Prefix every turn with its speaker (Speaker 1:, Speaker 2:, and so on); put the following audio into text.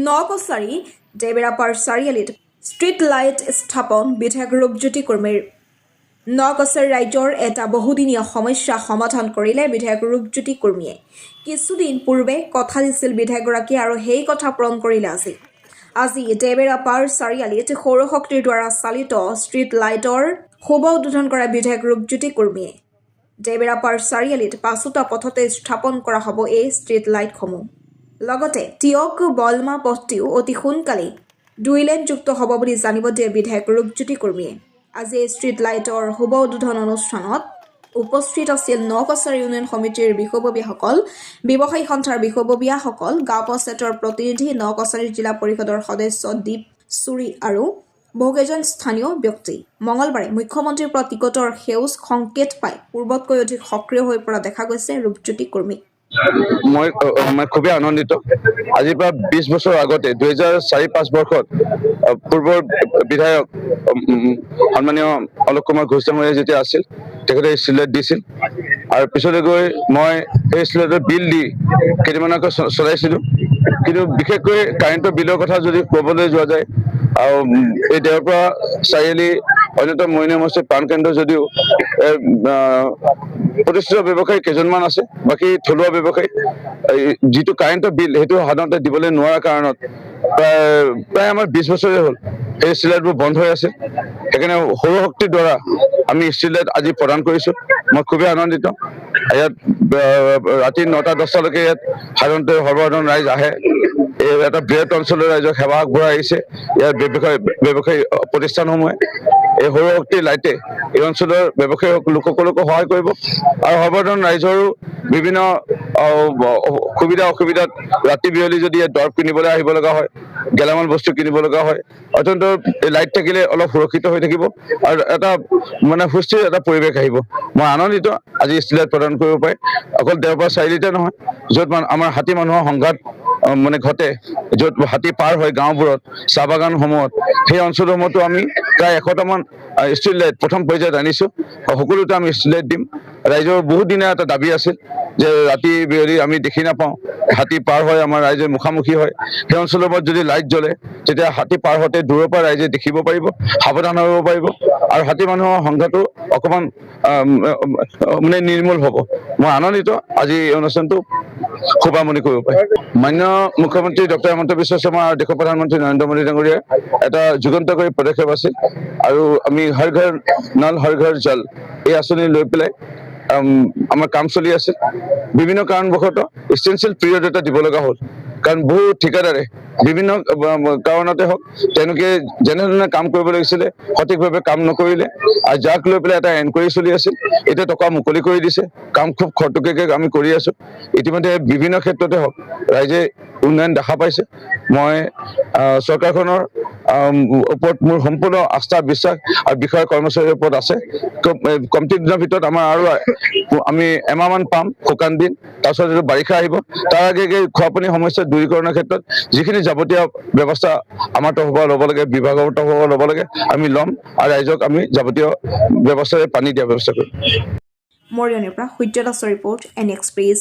Speaker 1: নকছাৰী ডেবেৰাপাৰ চাৰিআলিত street light স্থাপন বিধায়ক ৰূপজ্যোতি কুৰ্মীৰ। নকছাৰী ৰাজ্যৰ এটা বহুদিনীয়া সমস্যা সমাধান কৰিলে বিধায়ক ৰূপজ্যোতি কুৰ্মীয়ে। কিছুদিন পূৰ্বে কথা দিছিল বিধায়কগৰাকীয়ে আৰু সেই কথা পূৰণ কৰিলে আজি ডেবেৰাপাৰ চাৰিআলিত সৌৰশক্তিৰ দ্বাৰা চালিত ষ্ট্ৰীট লাইটৰ শুভ উদ্বোধন কৰা বিধায়ক ৰূপজ্যোতি কুৰ্মীয়ে। ডেবেৰাপাৰ চাৰিআলিত ৫টা পথতে স্থাপন কৰা হ'ব এই ষ্ট্ৰীট লাইটসমূহ। লগতে টিয়ক বলমা পথটিও অতি সোনকালেই 2 লেনযুক্ত হ'ব বুলি জানিব দিয়ে বিধায়ক ৰূপজ্যোতি কুৰ্মীয়ে। আজি এই ষ্ট্ৰীট লাইটৰ শুভ উদ্বোধন অনুষ্ঠানত উপস্থিত আছিল নকছাৰী ইউনিয়ন সমিতিৰ বিষয়ববীয়াসকল, ব্যৱসায়ী সন্থাৰ বিষয়ববীয়াসকল, গাঁও পঞ্চায়তৰ প্ৰতিনিধি, নকছাৰী জিলা পৰিষদৰ সদস্য দীপ চুৰি আৰু বহুকেইজন স্থানীয় ব্যক্তি। মঙলবাৰে মুখ্যমন্ত্ৰীৰ পৰা টিকটৰ সেউজ সংকেত পাই পূৰ্বতকৈ অধিক সক্ৰিয় হৈ পৰা দেখা গৈছে ৰূপজ্যোতি কুৰ্মীক।
Speaker 2: মই খুবেই আনন্দিত। আজিৰ পৰা 20 বছৰ আগতে 2004-5 বৰ্ষত পূৰ্বৰ বিধায়ক সন্মানীয় অলোক কুমাৰ ঘোষ ডাঙৰীয়া যেতিয়া আছিল, তেখেতে ষ্ট্ৰীট লাইট দিছিল আৰু পিছলৈ গৈ মই সেই ষ্ট্ৰীট লাইটৰ বিল দি কেইদিনমানকৈ চলাইছিলোঁ। কিন্তু বিশেষকৈ কাৰেণ্টৰ বিলৰ কথা যদি ক'বলৈ যোৱা যায়, আৰু এই দেওৰপৰা চাৰিআলি অন্যতম মৰিগাঁও সমষ্টিৰ প্ৰাণকেন্দ্ৰ যদিও প্ৰতিষ্ঠিত ব্যৱসায়ী কেইজনমান আছে, বাকী থলুৱা ব্যৱসায়ী যিটো কাৰেণ্টৰ বিল সেইটো সাধাৰণতে দিবলৈ নোৱাৰা কাৰণত প্ৰায় আমাৰ 20 বছৰে হ'ল সেই ষ্ট্ৰীট লাইটবোৰ বন্ধ হৈ আছে। সেইকাৰণে সৌৰশক্তিৰ দ্বাৰা আমি ষ্ট্ৰীট লাইট আজি প্ৰদান কৰিছোঁ। মই খুবেই আনন্দিত। ইয়াত ৰাতি 9টা-10টালৈকে ইয়াত সাধাৰণতে সৰ্বসাধাৰণ ৰাইজ আহে। এই এটা বৃহৎ অঞ্চলৰ ৰাইজক সেৱা আগবঢ়াই আহিছে ইয়াৰ ব্যৱসায়ী প্ৰতিষ্ঠানসমূহে। এই সৌৰশক্তিৰ লাইটে এই অঞ্চলৰ ব্যৱসায়ী লোকসকলকো সহায় কৰিব আৰু সৰ্বসাধাৰণ ৰাইজৰো বিভিন্ন সুবিধা অসুবিধাত ৰাতি বিয়লি যদি দৰৱ কিনিবলৈ আহিব লগা হয়, গেলামাল বস্তু কিনিব লগা হয়, অত্যন্ত লাইট থাকিলে অলপ সুৰক্ষিত হৈ থাকিব আৰু এটা সুস্থিৰ এটা পৰিৱেশ আহিব। মই আনন্দিত আজি ষ্ট্ৰীট লাইট প্ৰদান কৰিব পাৰে। অকল দেওবাৰ চাৰিআলিতে নহয়, য'ত আমাৰ হাতী মানুহৰ সংঘাত ঘটে, য'ত হাতী পাৰ হয় গাঁওবোৰত, চাহ বাগানসমূহত, সেই অঞ্চলসমূহতো আমি প্ৰায় 100টামান ষ্ট্ৰীট লাইট প্ৰথম পৰ্যায়ত আনিছোঁ। সকলোতে আমি ষ্ট্ৰীট লাইট দিম। ৰাইজৰ বহুত দিনীয়া এটা দাবী আছিল যে ৰাতি বিয়লি আমি দেখি নাপাওঁ, হাতী পাৰ হয়, আমাৰ ৰাইজে মুখামুখি হয়। সেই অঞ্চলবোৰত যদি লাইট জ্বলে তেতিয়া হাতী পাৰ হওঁতে দূৰৰ পৰা ৰাইজে দেখিব পাৰিব, সাৱধান হ'ব পাৰিব আৰু হাতী মানুহৰ সংঘাতো অকণমান নিৰ্মূল হ'ব। মই আনন্দিত আজি এই অনুষ্ঠানটো শুভাৰম্ভণি কৰিব পাৰে। মান্য মুখ্যমন্ত্ৰী ডক্টৰ হিমন্ত বিশ্ব শৰ্মা আৰু দেশৰ প্ৰধানমন্ত্ৰী নৰেন্দ্ৰ মোদী ডাঙৰীয়াৰ এটা যুগান্তকাৰী পদক্ষেপ আছিল আৰু আমি হৰ ঘৰ নল হৰ ঘৰ জল এই আঁচনি লৈ পেলাই আমাৰ কাম চলি আছে। বিভিন্ন কাৰণবশতঃ এচেঞ্চিয়েল পিৰিয়ড এটা দিব লগা হ'ল, কাৰণ বহু ঠিকাদাৰে বিভিন্ন কাৰণতে হওক তেওঁলোকে যেনেধৰণে কাম কৰিব লাগিছিলে সঠিকভাৱে কাম নকৰিলে আৰু যাক লৈ পেলাই এটা এনকুৱাৰী চলি আছিল। এতিয়া টকা মুকলি কৰি দিছে, কাম খুব খৰতকীয়াকৈ আমি কৰি আছোঁ। ইতিমধ্যে বিভিন্ন ক্ষেত্ৰতে হওক ৰাইজে উন্নয়ন দেখা পাইছে। মই চৰকাৰখনৰ ওপৰত মোৰ সম্পূৰ্ণ আস্থা বিশ্বাস আৰু বিষয়া কৰ্মচাৰীৰ ওপৰত আছে। কমটি দিনৰ ভিতৰত আমি এমাহমান পাম শুকান দিন, তাৰপিছত যিটো বাৰিষা আহিব তাৰ আগে খোৱাপানী সমস্যা দূৰীকৰণৰ ক্ষেত্ৰত যিখিনি যাৱতীয় ব্যৱস্থা আমাৰ তৰফৰ পৰা ল'ব লাগে, বিভাগৰ তৰফৰ পৰা ল'ব লাগে, আমি ল'ম আৰু ৰাইজক আমি যাৱতীয় ব্যৱস্থাৰে পানী দিয়াৰ ব্যৱস্থা কৰিম।
Speaker 1: মৰিয়নিৰ পৰা সূৰ্য দাসৰ ৰিপৰ্ট, এন এক্সপ্ৰেছ।